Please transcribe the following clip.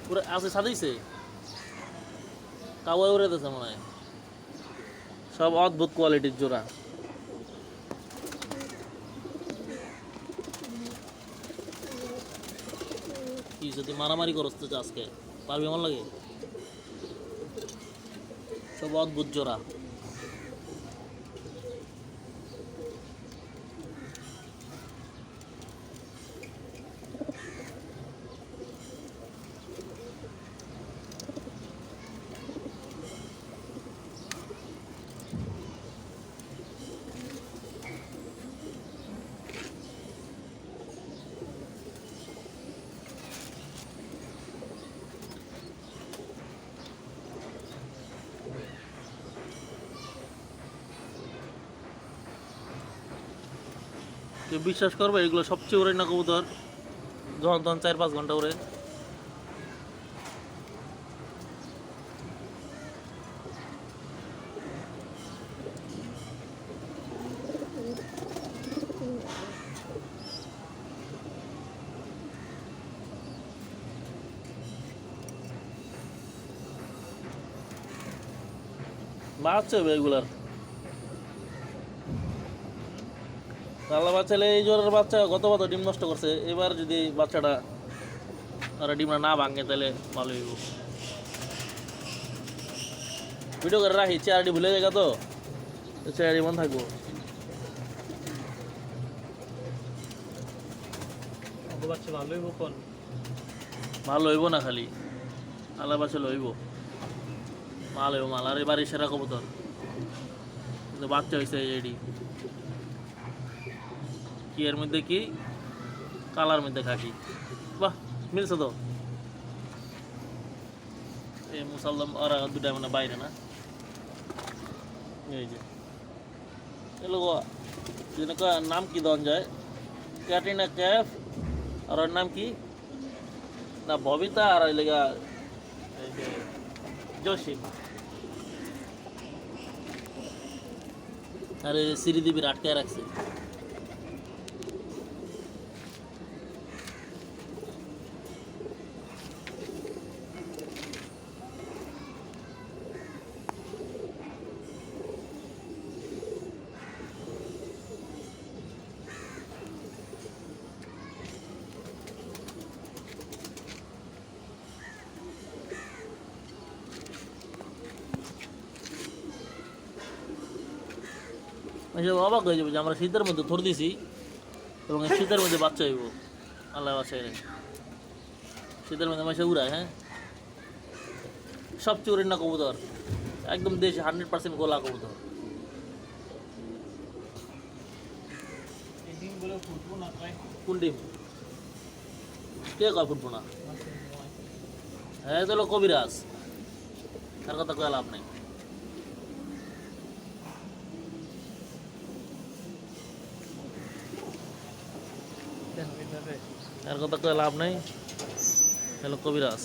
পুরো আছে সাজাইছে কাওয়া উড়ে দিয়েছে মনে হয় সব অদ্ভুত কোয়ালিটির জোড়া কি যদি মারামারি করস তো আজকে পারবি আমার লাগে সব অদ্ভুত জোড়া কেউ বিশ্বাস করবে এগুলো সবচেয়ে উড়ে না কবুতর যখন তখন 4-5 ঘন্টা উড়ে বাচ্চা হবে এগুলার আল্লাহ বাচ্চালে এই জোরের বাচ্চা গত বছর ডিম নষ্ট করছে এবার যদি বাচ্চাটা আর ডিমটা না ভাঙে তাহলে ভালো হইব ভিডিও করে রাখি চেয়ারটি ভুলে যায় তো চেয়ারটি মন থাকবো বাচ্চা ভালো হইব কোন ভালো হইব না খালি আল্লাহ বাচ্চা লইব মাল হইব মাল আর এবার সেরা কবুতর কিন্তু বাচ্চা হয়েছে এডি কি এর মধ্যে কি কালার মধ্যে খাকি বাহ মিলছে তো এই মুসাল্লাম আর দুটা মানে বাইরে না এই যে এলো নাম কি দন যায় ক্যাটরিনা ক্যাফ আর ওর নাম কি না ববিতা আর ওই লেগা এই যে জসিম আরে শ্রীদেবীর আটকায় রাখছে অবাক হয়ে যাবে যে আমরা শীতের মধ্যে ধর দিছি এবং শীতের মধ্যে বাচ্চা হইব আল্লাহ বাচ্চা শীতের মধ্যে মাসে উড়ায় হ্যাঁ সবচেয়ে উড়েন না কবুতর একদম দেশে 100% গোলা কবুতর কোন ডিম কে কয় ফুটবো না হ্যাঁ চলো কবিরাজ তার কথা কয়ে লাভ নেই আর কথা কয়ে লাভ নেই হ্যালো কবিরাজ